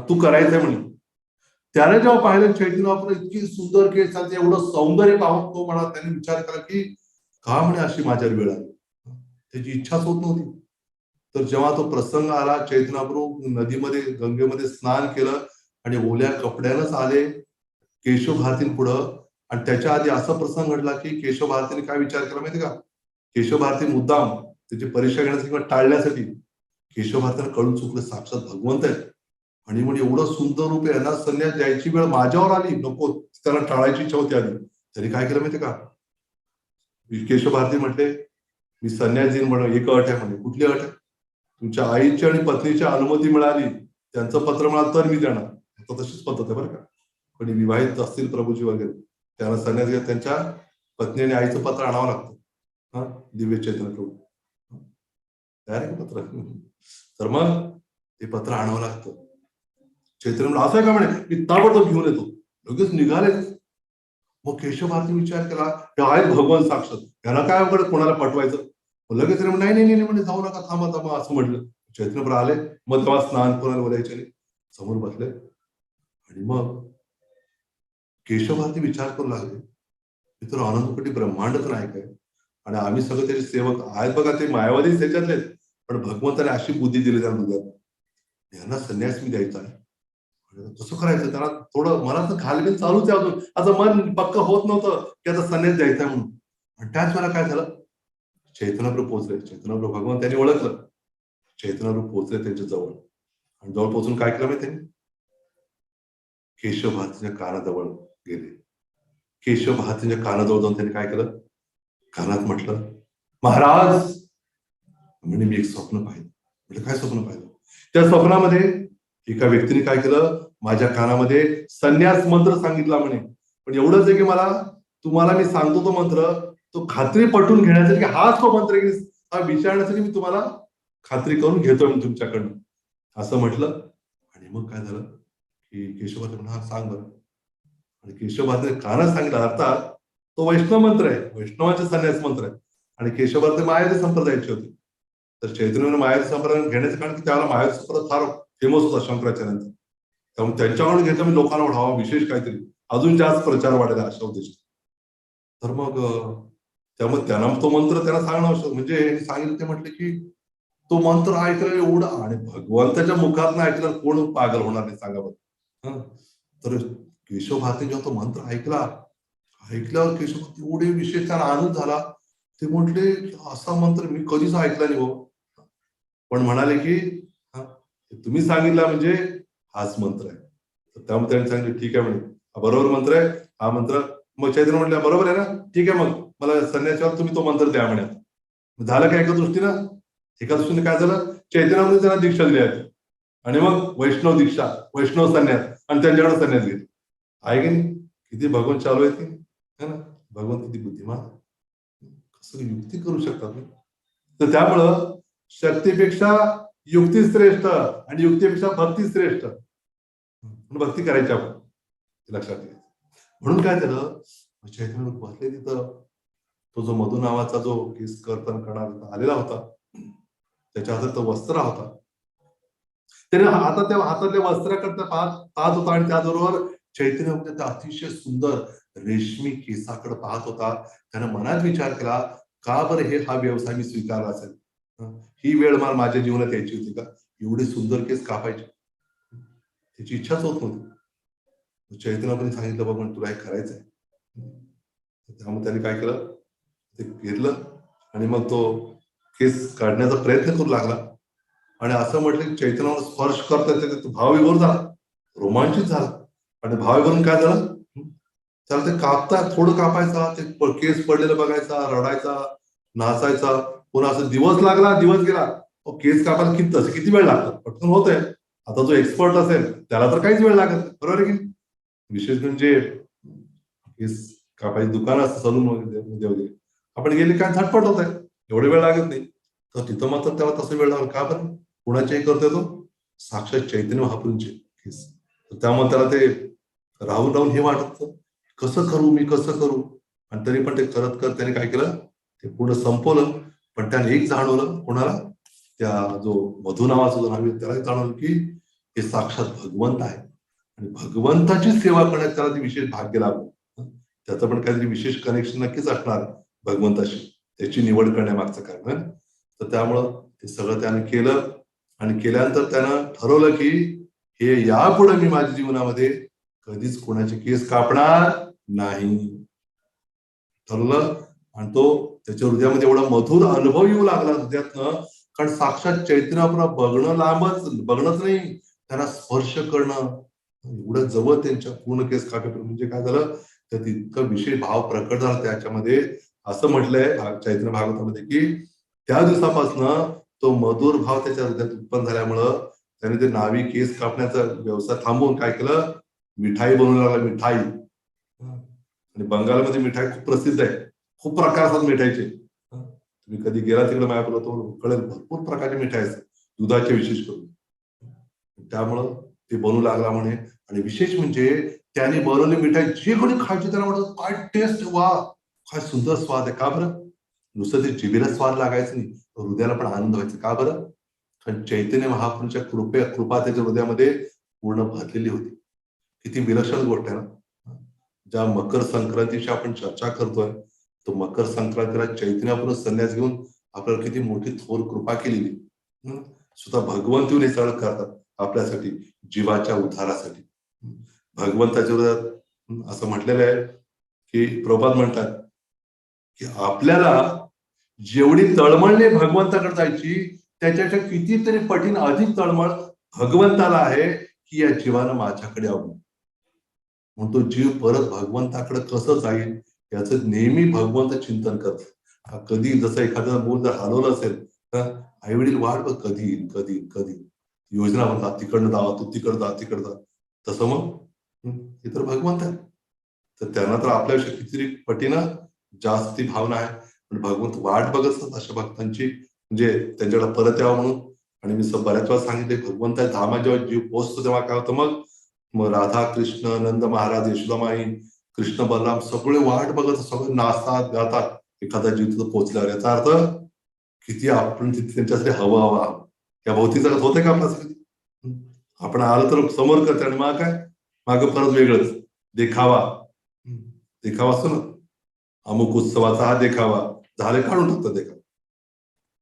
तू करायचंय म्हणे. त्याने जेव्हा पाहिलं चैतन्य महाप्रभू इतकी सुंदर केस, त्यांचं एवढं सौंदर्य पाहून तो म्हणा, त्यांनी विचार केला की का म्हणे अशी माझ्यावर वेळ आली. त्याची इच्छाच होत नव्हती. तर जेव्हा तो प्रसंग आला, चैतन्य महाप्रभू नदीमध्ये, गंगेमध्ये स्नान केलं आणि ओल्या कपड्यानंच आले केशव भारतींपुढं. आणि त्याच्या आधी असा प्रसंग घडला की केशव भारतीने काय विचार केला माहिती का, केशव भारती मुद्दाम त्याची परीक्षा घेण्यासाठी किंवा टाळण्यासाठी, केशव भारतीला कळून चुकलं साक्षात भगवंत आहेत आणि म्हणजे एवढं सुंदर रूप आहे, यांना संन्यास द्यायची वेळ माझ्यावर आली, नको, त्याला टाळायची इच्छा होती आधी. त्यांनी काय केलं माहिती का, केशव भारती म्हटले मी संन्यास देईन, म्हणून एक अट आहे म्हणे. कुठली अट आहे, तुमच्या आईची आणि पत्नीची अनुमती मिळाली, त्यांचं पत्र मिळालं तर मी देणार. आता तशीच पद्धत आहे बरं का. कोणी विवाहित असतील प्रभूजी वगैरे, त्यांना संन्यास घ्या, त्यांच्या पत्नी आणि आईचं पत्र आणावं लागतं. हा, दिव्य चैतन्य प्रभू तयार आहे का पत्र, तर मग ते पत्र आणावं लागतं. चैतन्य असं आहे का म्हणे, मी ताबडतोब घेऊन येतो. लगेच निघाले. मग केशव भारती विचार केला, हे आहेत भगवान साक्षात, यांना काय अवघड कोणाला पटवायचं. लगेच नाही नाही नाही म्हणजे जाऊ नका, थांबा थांबा असं म्हटलं. चैतन्य आले. मग तेव्हा स्नान कोणाला बोलायचे समोर बसले. आणि मग केशव भारती विचार करू लागले, मित्र अनंतकोटी ब्रह्मांड तर आहे काय, आणि आम्ही सगळे त्याचे सेवक आहेत बघा, ते मायावादी त्याच्यातले. पण भगवंताने अशी बुद्धी दिली त्या मुलाला, यांना संन्यास मी द्यायचा आहे. कसं करायचं, त्याला थोडं मनात घालमेल चालूच आहे अजून, असं मन पक्क होत नव्हतं की आता संन्यास द्यायचा म्हणून. आणि त्याच वेळेला काय झालं, चैतन्यप्रभू पोहोचले. चैतन्यप्रभू भगवान त्यांनी ओळखलं. चैतन्यप्रभू पोहोचले त्यांच्या जवळ. आणि जवळ पोहोचून काय केलं माहिती, केशव भारतीच्या कानाजवळ गेले. केशव भारतीच्या कानाजवळ जाऊन त्यांनी काय केलं, कानात म्हटलं, महाराज म्हणे मी एक स्वप्न पाहिलं. म्हणजे काय स्वप्न पाहिलं, त्या स्वप्नामध्ये एका व्यक्तीने काय केलं, माझ्या कानामध्ये संन्यास मंत्र सांगितला म्हणे. पण एवढंच आहे की मला, तुम्हाला मी सांगतो तो मंत्र, तो खात्री पटवून घेण्यासाठी, हाच तो मंत्र की हा विचारण्यासाठी मी तुम्हाला खात्री करून घेतोय तुमच्याकडनं, असं म्हटलं. आणि मग काय झालं की केशवभारती म्हणा, हा सांग बरं. आणि केशवभारती कानात सांगितलं, अर्थात तो वैष्णव मंत्र आहे, वैष्णवाचे संन्यास मंत्र आहे. आणि केशवभारती मायावी संप्रदायाची होती. तर चैतन्य मायावी संप्रदाय घेण्याचं कारण की त्याला मायावी संप्रदाय फार फेमस होता शंकराचार्यांचा. त्यामुळे त्यांच्याकडून घेतलं मी, लोकांना वाढावा विशेष काहीतरी, अजून जास्त प्रचार वाढेल अशा उद्देश. तर मग त्यामुळे त्यांना तो मंत्र त्यांना सांगणं आवश्यक, म्हणजे सांगितलं ते म्हटले की तो मंत्र ऐकलं एवढं, आणि भगवंताच्या मुखात ऐकलं कोण पागल होणार नाही सांगा बरं. तर केशव भारती जेव्हा तो मंत्र ऐकला, ऐकल्यावर केशव भारती एवढे विशेष त्याला आनंद झाला. ते म्हटले असा मंत्र मी कधीच ऐकला नाही हो. पण म्हणाले की तुम्ही सांगितला म्हणजे हाच मंत्र आहे. तर त्यामुळे त्यांनी सांगितलं ठीक आहे म्हणे, हा बरोबर मंत्र आहे हा मंत्र. मग चैतन्य म्हटलं बरोबर आहे ना, ठीक आहे, मग मला संन्यासावर तुम्ही तो मंत्र द्या म्हणे. झालं काय एका दृष्टीनं, एका दृष्टीने काय झालं, चैतन्यामध्ये त्यांना दीक्षा दिली आहे. आणि मग वैष्णव दीक्षा, वैष्णव संन्यास, आणि त्यांच्याकडे संन्यास घेतला. आहे की नाही, किती भगवान चालू आहे की है ना, भगवान किती बुद्धिमान, कसं युक्ती करू शकतात. तर त्यामुळं शक्तीपेक्षा युक्ती श्रेष्ठ आणि युक्तीपेक्षा भक्ती श्रेष्ठ. भक्ती करायची आपण, लक्षात घ्यायचं. म्हणून काय झालं, चैतन्य बसले तिथं. तो जो मधु नावाचा जो केस कर्तन करणार आलेला होता, त्याच्या हातात तो वस्त्र होता. त्याने हातातल्या वस्त्राकडे पाहत होता. आणि त्याचबरोबर चैतन्य अतिशय सुंदर रेशमी केसाकडे पाहत होता. त्याने मनात विचार केला, का बरं हा व्यवसाय मी स्वीकारला असेल, ही वेळ मला माझ्या जीवनात यायची होती का, एवढे सुंदर केस कापायचे. त्याची इच्छाच होत नव्हती. चैतन्याने सांगितलं बाबा तुला हे करायचंय. त्यामुळे त्याने काय केलं, ते घेतलं आणि मग तो केस काढण्याचा प्रयत्न करू लागला. आणि असं म्हटलं की चैतन्यावर स्पर्श करता तो भाव विभोर झाला, रोमांचित झाला. आणि भाव विभरून काय झालं, त्याला ते कापता थोडं कापायचा, ते केस पडलेलं बघायचा, रडायचा, नाचायचा. पुन्हा असं दिवस लागला, दिवस गेला. केस कापायला किती वेळ लागतो, पटकन होत आहे. आता जो एक्सपर्ट असेल त्याला तर काहीच वेळ लागत, बरोबर आहे की. विशेष म्हणजे केस कापायची दुकान असतं सलून वगैरे, आपण गेले काय झटपट होत आहे, एवढे वेळ लागत नाही. तर तिथं मात्र त्याला तसं वेळ लागला. का बरं, कुणाच्याही करतोय तो, साक्षात चैतन्य महाप्रभूंचे केस. त्यामुळे त्याला ते राहून राहून हे वाटत, कसं करू मी, कसं करू. आणि तरी पण ते करत करत त्याने काय केलं, ते पूर्ण संपवलं. पण त्याने एक जाणवलं, कोणाला, त्या जो मधु नावाचा जो नाव त्याला जाणवलं की हे साक्षात भगवंत आहे. आणि भगवंताची सेवा करण्यात त्याला ते विशेष भाग्य लाभलं. त्याचं पण काहीतरी विशेष कनेक्शन नक्कीच असणार भगवंताशी, त्याची निवड करण्यामागचं कारण. तर त्यामुळं ते सगळं त्याने केलं. आणि केल्यानंतर त्यानं ठरवलं की हे यापुढे मी माझ्या जीवनामध्ये कधीच कोणाचे केस कापणार नाही, ठरवलं. आणि तो त्याच्या हृदयामध्ये एवढा मधुर अनुभव येऊ लागला हृदयातनं, कारण साक्षात चैतन्य आपण बघणंच नाही, त्यांना स्पर्श करणं, एवढं जवळ त्यांच्या पूर्ण केस कापेपर्यंत. म्हणजे काय झालं, तर इतकं विशेष भाव प्रकट झाला त्याच्यामध्ये. असं म्हटलंय चैतन्य भागवतामध्ये की त्या दिवसापासून तो मधुर भाव त्याच्या हृदयात उत्पन्न झाल्यामुळं त्याने ते नावी केस कापण्याचा व्यवसाय थांबवून काय केलं, मिठाई बनवू लागला, मिठाई. आणि बंगालमध्ये मिठाई खूप प्रसिद्ध आहे, खूप प्रकार असतात मिठाईचे. तुम्ही कधी गेला तिकडे मायापूरला तो कळेल, भरपूर प्रकारची मिठाई असते, दुधाचे विशेष करून. त्यामुळं ते बनवू लागला म्हणे. आणि विशेष म्हणजे त्याने बनवली मिठाई जे कोणी खायची त्याला वाटत, काय टेस्ट, वा काय सुंदर स्वाद आहे. का बरं, नुसतं ते जिभेला स्वाद लागायचं नाही, हृदयाला पण आनंद व्हायचा. का बरं, कारण चैतन्य महाप्रभूंच्या कृपा त्याच्या हृदयामध्ये पूर्ण भरलेली होती. किती विलक्षण गोष्ट आहे ना. ज्या मकर संक्रांतीची आपण चर्चा करतोय, तो मकर संक्रांतीला चैतन्यापूर्ण संन्यास घेऊन आपल्याला किती मोठी थोर कृपा केलेली. स्वतः भगवंत येऊन हे सगळं करतात आपल्यासाठी, जीवाच्या उद्धारासाठी. भगवंताच्या हृदयात असं म्हटलेलं आहे की प्रभुपाद म्हणतात की आपल्याला जेवढी तळमळणे भगवंताकडे जायची, त्याच्यापेक्षा कितीतरी पटीने अधिक तळमळ भगवंताला आहे की या जीवानं माझ्याकडे यावं. म्हणून तो जीव परत भगवंताकडे कसं जाईल याचं नेहमी भगवंत चिंतन करत. कधी जसं एखादं मूल जर हलवलं असेल तर आई वडील वाट बघ, कधी येईल, कधी कधी योजना म्हणतात, तिकडनं जावा, तू तिकडं जा, तिकडं जा. तसं मग हे तर भगवंत आहे. तर त्यांना तर आपल्याविषयी किती पटीनं जास्ती भावना आहे. पण भगवंत वाट बघत असतात अशा भक्तांची, म्हणजे त्यांच्याकडे परत यावं म्हणून. आणि मी बऱ्याच वेळा सांगितले, भगवंता धामा जेव्हा जीव पोहोचतो तेव्हा काय होतं, मग राधा कृष्ण, नंद महाराज, यशोदामाई, कृष्ण बलराम सगळे वाट बघत, सगळे नाचतात गातात एखादा जीव तिथं पोहोचल्यावर. याचा अर्थ किती आपण त्यांच्यासाठी हवा या भोवती जगत होते का आपल्यासाठी. आपण आलं तर समोर करते आणि मग काय, मागं परत वेगळंच देखावा. देखावा असतो ना, अमुक उत्सवाचा हा देखावा झाले, काढून टाकतात देखावा.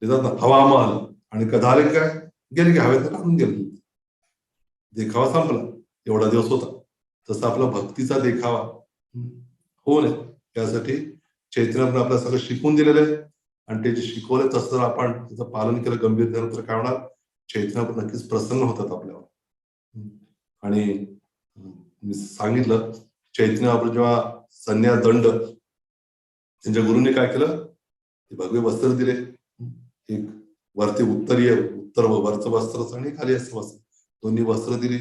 देतात ना हवामान, आणि झाले काय, गेले की हवेत काढून गेले, देखावा संपला, एवढा दिवस होता. तसं आपला भक्तीचा देखावा होऊ नये यासाठी चैतन्याने आपल्याला सगळं शिकवून दिलेलं आहे. आणि ते जे शिकवलंय तसं आपण त्याचं पालन केलं गंभीर, तर काय होणार, चैतन्य नक्कीच प्रसन्न होतात आपल्यावर. आणि मी सांगितलं, चैतन्य आपण जेव्हा संन्यास दंड त्यांच्या गुरुने काय केलं, ते भगवे वस्त्र दिले. एक वरती उत्तर वरचं वस्त्र आणि खाली असं वस्त्र, दोन्ही वस्त्र दिली.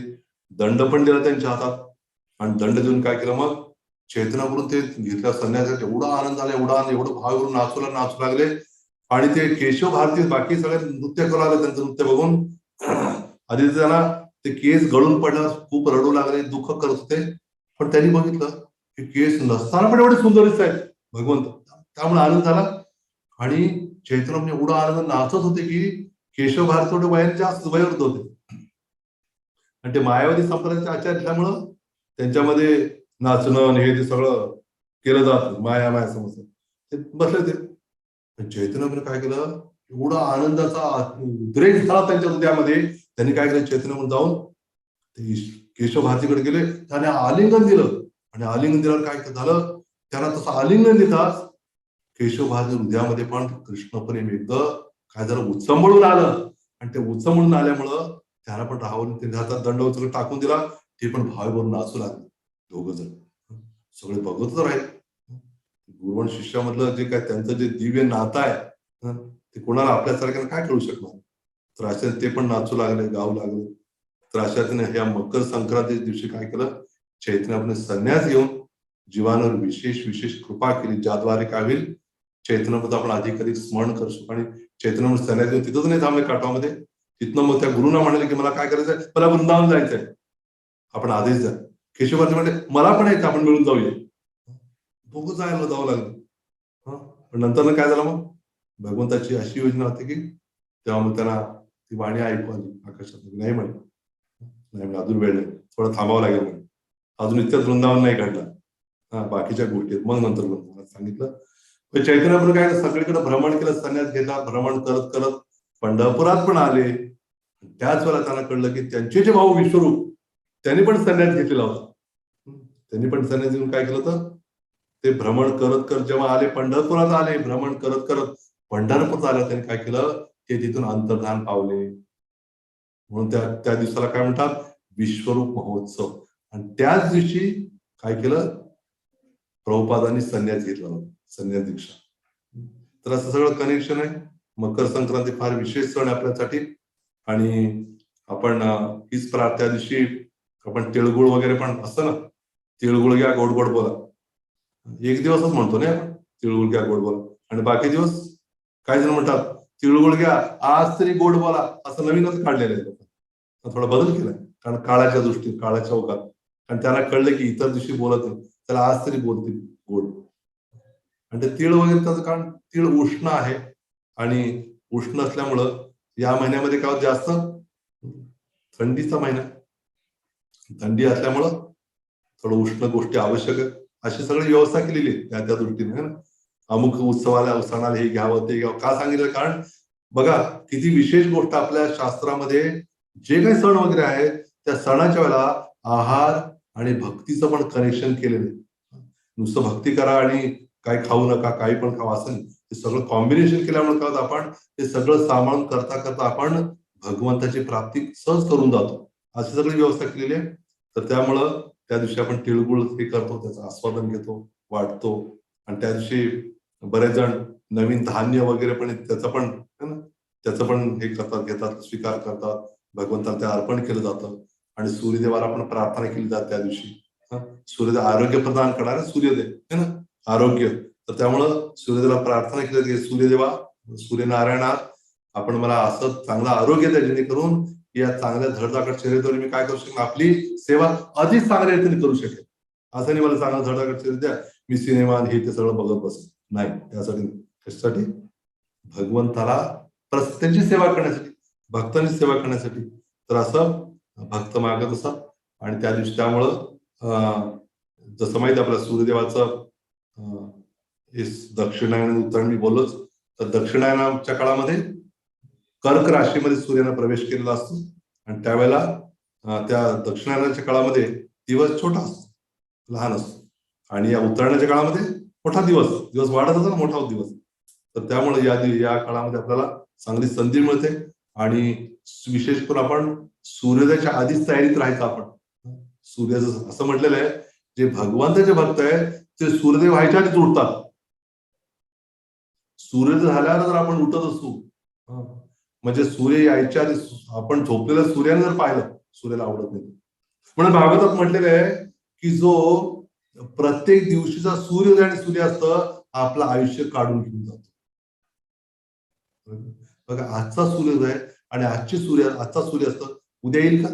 दंड पण दिला त्यांच्या हातात. आणि दंड देऊन काय केलं, मग चैतन्याकडून ते घेतल्या संन्यासासाठी एवढा आनंद झाला, एवढं भाव करून नाचू लागले. आणि ते केशव भारती बाकी सगळे नृत्य करू लागले. त्यांचं नृत्य बघून आधी त्यांना ते केस गळून पडल्यावर खूप रडू लागले, दुःख करत होते. पण त्यांनी बघितलं की केस नसताना पण एवढे सुंदर दिसत आहेत भगवंत, त्यामुळे आनंद झाला. आणि चैतन्य एवढा आनंद नाचत होते की केशव भारती थोडे वयाने जास्त वयोवृद्ध होते. आणि ते मायावादी संप्रदायाचे आचार्य असल्यामुळं त्यांच्यामध्ये नाचणं हे ते सगळं केलं जात, माया समजत ते बसले ते. चैतन्य काय केलं, एवढा आनंदाचा उद्रेक झाला त्यांच्या हृदयामध्ये. त्यांनी काय केलं, चैतन्य जाऊन ते केशव भारतीकडे गेले, त्याने आलिंगन दिलं आणि आलिंगन दिल्यावर काय झालं, त्यांना तसं आलिंगन देतात केशव भारती हृदयामध्ये पण कृष्णप्रेम एकदम काय झालं उचंबळून आलं. आणि ते उचंबळून आल्यामुळं त्याला पण राहावं, त्यांच्या हातात दंड उचलून टाकून दिला. ते पण भावेवरून नाचू लागले दोघ जण. सगळे बघतच राहील. गुरु आणि शिष्यामधलं जे काय त्यांचं जे दिव्य नातं आहे ते कोणाला आपल्यासारख्याला काय कळू शकणार. तर अशा ते पण नाचू लागले, गाऊ लागले. तर अशाने ह्या मकर संक्रांती दिवशी काय केलं, चैतन्याने संन्यास घेऊन जीवांवर विशेष विशेष कृपा केली, ज्याद्वारे काय होईल चैतन्यपद आपण अधिक स्मरण करू शकतो. आणि चैतन्य संन्यास घेऊन तिथंच नाही थांबले काठामध्ये. तिथनं मग त्या गुरुना म्हणाले की मला काय करायचंय, मला वृंदावन जायचंय, आपण आदेश द्या. केशवभारती म्हणले मला पण यायचं, आपण मिळून जाऊया. दोघं जायला जावं लागलं. पण नंतर काय झालं, मग भगवंताची अशी योजना होती की तेव्हा मग त्यांना ती वाणी ऐकू आली आकाशात. नाही म्हणे, नाही म्हणे अजून वेळ नाही, थोडं थांबावं लागेल म्हणे, अजून इतकंच वृंदावन नाही घडलं. बाकीच्या गोष्टी मग नंतर मला सांगितलं. चैतन्यप्रभू काय सगळीकडे भ्रमण केलं, संन्यास घेतला, भ्रमण करत करत पंढरपुरात पण आले. त्याच वेळेला त्यांना कळलं की त्यांचे जे भाऊ विश्वरूप त्यांनी पण संन्यास घेतलेला होता. त्यांनी पण संन्यास घेऊन काय केलं होतं, ते भ्रमण करत करत जेव्हा आले पंढरपुरात आले, भ्रमण करत करत पंढरपुरात आलं, त्यांनी काय केलं, ते तिथून अंतर्धान पावले. म्हणून त्या दिवसाला काय म्हणतात, विश्वरूप महोत्सव. आणि त्याच दिवशी काय केलं, प्रभुपादांनी संन्यास घेतला होता, संन्यास दीक्षा. तर असं सगळं कनेक्शन आहे. मकर संक्रांती फार विशेष सण आहे आपल्यासाठी. आणि आपण हीच त्या दिवशी आपण तिळगुळ वगैरे पण असतं ना, तिळगुळ घ्या गोड गोड बोला, एक दिवसच म्हणतो ना आपण तिळगुळ घ्या गोड बोला. आणि बाकी दिवस काय जण म्हणतात तिळगुळ घ्या आज तरी गोड बोला, असं नवीनच काढलेलं आहे. थोडा बदल केलाय, कारण काळाच्या दृष्टीने, काळाच्या ओघात. आणि त्यांना कळलं की इतर दिवशी बोलत नाही, त्याला आज तरी बोलतील गोड. आणि ते तीळ वगैरे त्याचं कारण तीळ उष्ण आहे, आणि उष्ण असल्यामुळं या महिन्यामध्ये काय जास्त थंडीचा महिना, थंडी असल्यामुळं थोडं उष्ण गोष्टी आवश्यक आहे. अशी सगळी व्यवस्था केलेली आहे त्या दृष्टीने. अमुक उत्सवाला सणाला हे घ्यावं ते घ्यावं का सांगितलं, कारण बघा किती विशेष गोष्ट आपल्या शास्त्रामध्ये जे काही सण वगैरे आहेत त्या सणाच्या वेळेला आहार आणि भक्तीचं पण कनेक्शन केलेलं आहे. नुसतं भक्ती करा आणि काय खाऊ नका, काही पण खावा असं नाही. ते सगळं कॉम्बिनेशन केल्यामुळे काय होतं, आपण ते सगळं सांभाळून करता करता आपण भगवंताची प्राप्ती सहज करून जातो. अशी सगळी व्यवस्था केलेली आहे. तर त्यामुळं त्या दिवशी आपण तिळगुळ हे करतो, त्याचं आस्वादन घेतो, वाटतो. आणि त्या दिवशी बरेच जण नवीन धान्य वगैरे पण त्याचं पण त्याचं पण हे करतात, घेतात, स्वीकार करतात. भगवंताला ते अर्पण केलं जातं. आणि सूर्यदेवाला पण प्रार्थना केली जाते त्या दिवशी. सूर्यदेव आरोग्य प्रदान करणारे सूर्यदेव है ना, आरोग्य. तर त्यामुळं सूर्यदेवाला प्रार्थना केली जाते, सूर्यदेवा, सूर्यनारायणा, आपण मला असं चांगलं आरोग्य द्या, जेणेकरून या चांगल्या धडधाकट शरीराद्वारे मी काय करू शकेन, आपली सेवा अधिक चांगल्या रीतीने करू शकेल. असं नाही मला चांगलं धडधाकट शरीर द्या, मी सिनेमा हे ते सगळं बघत बसेल. नाही, त्यासाठी कशासाठी, भगवंताला त्यांची सेवा करण्यासाठी, भक्तांची सेवा करण्यासाठी. तर असं भक्त मागत असतात. आणि त्या दिवशी त्यामुळं जसं माहिती आपल्या सूर्यदेवाचं दक्षिणायन उत्तरायण मी बोललोच. तर दक्षिणायनाच्या काळामध्ये कर्क राशीमध्ये सूर्याने प्रवेश केलेला असतो. आणि त्यावेळेला त्या दक्षिणायनाच्या काळामध्ये दिवस छोटा असतो, लहान असतो. आणि या उत्तरायणाच्या काळामध्ये मोठा दिवस वाढत असतो, मोठा दिवस. तर त्यामुळे या काळामध्ये आपल्याला चांगली संधी मिळते. आणि विशेष करून आपण सूर्योदयाच्या आधीच तयारीत राहायचं. आपण सूर्याचं असं म्हटलेलं आहे, जे भगवंताचे भक्त आहे ते सूर्योदय व्हायच्या आधीच उठतात. सूर्योदय झाल्यावर जर आपण उठत असू, म्हणजे सूर्य यायच्या आधी आपण झोपलेल्या सूर्याने जर पाहिलं, सूर्याला आवडत नाही. म्हणून भागवतात म्हटलेलं आहे की जो प्रत्येक दिवशीचा सूर्योदय आणि सूर्यास्त आपलं आयुष्य काढून घेऊन जातो. बघा आजचा सूर्योदय आणि आजचा सूर्यास्त उद्या येईल का,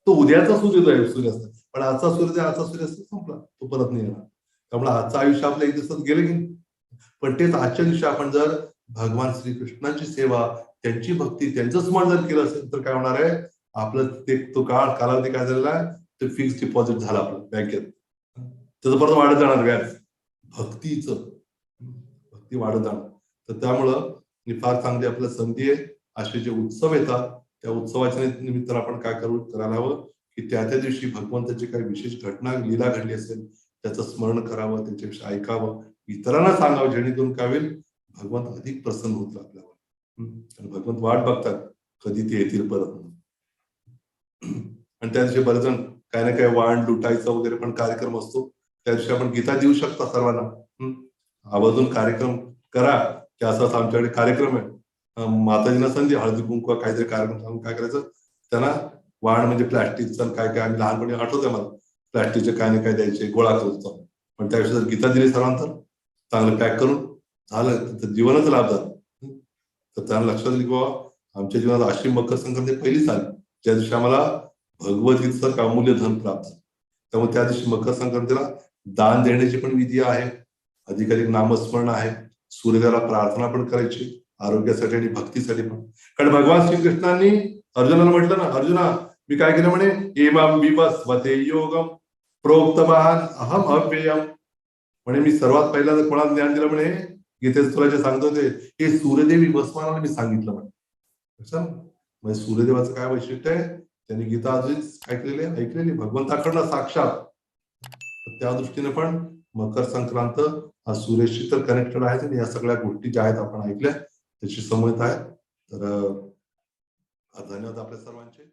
तो उद्याचा सूर्यास्त. पण आजचा सूर्यास्त संपला, तो परत नाही येणार. त्यामुळे आजचं आयुष्य आपल्या एक दिवसात गेलं की नाही. पण तेच आजच्या दिवशी आपण जर भगवान श्रीकृष्णांची सेवा, त्यांची भक्ती, त्यांचं स्मरण जर केलं असेल तर काय होणार आहे, आपलं तो कालावधी काय झालेला आहे, ते फिक्स डिपॉझिट झाला आपलं बँकेत. त्याचं परत वाढत जाणार व्याज, भक्ती वाढत जाणार. तर त्यामुळं ही फार चांगली आपल्याला संधी आहे. असे जे उत्सव येतात त्या उत्सवाच्या निमित्तानं आपण काय करायला हवं, की त्या त्या दिवशी भगवंताची काही विशेष घटना लीला घडली असेल त्याचं स्मरण करावं, त्याच्याविषयी ऐकावं, इतरांना सांगावं, जेणेकरून काय होईल भगवंत अधिक प्रसन्न होतील आपल्यावर. आणि भगवंत वाट बघतात कधी ते येतील परत म्हणून. आणि त्या दिवशी बरेच जण काही ना काही वाण लुटायचा वगैरे पण कार्यक्रम असतो. त्या दिवशी आपण गीता देऊ शकता सर्वांना. आवर्जून कार्यक्रम करा की असं असं आमच्याकडे कार्यक्रम आहे. माताजींना संधी हळदी कुंकू काहीतरी कार्यक्रम सांगून काय करायचं त्यांना वाण म्हणजे प्लॅस्टिकचं काय काय आम्ही लहानपणी आठवतंय मला प्लॅस्टिकचे काय ना काय द्यायचे गोळा करून. पण त्याविषयी जर गीता दिली सर्वांतर चांगलं पॅक करून झालं तर जीवनच लाभ झालं. तर त्यांना लक्षात येईल की बाबा आमच्या जीवनात अशी मकर संक्रांती पहिलीच आली ज्या दिवशी आम्हाला भगवद्गीतेचं अमूल्य धन प्राप्त झालं. त्यामुळे त्या दिवशी मकर संक्रांतीला दान देण्याची पण विधी आहे, अधिकाधिक नामस्मरण आहे, सूर्याला प्रार्थना पण करायची आरोग्यासाठी आणि भक्तीसाठी पण. कारण भगवान श्रीकृष्णांनी अर्जुनाला म्हटलं ना, अर्जुना मी काय केलं म्हणे, एमाम विवस्वते योगम प्रोक्तवान अहम अव्ययम. म्हणे मी सर्वात पहिल्यांदा कोणाला ज्ञान दिलं म्हणे गीतेत तुला जे सांगतो ते हे सूर्यदेवी भस्माला मी सांगितलं म्हणे. म्हणजे सूर्यदेवाचं काय वैशिष्ट्य आहे, त्यांनी गीता आधीच काय केलेली आहे, ऐकलेली भगवंताकडनं साक्षात. त्या दृष्टीने पण मकर संक्रांत हा सूर्याशी तर कनेक्टेड आहे आणि या सगळ्या गोष्टी ज्या आहेत आपण ऐकल्या त्याची समज आहे. तर धन्यवाद आपल्या सर्वांचे.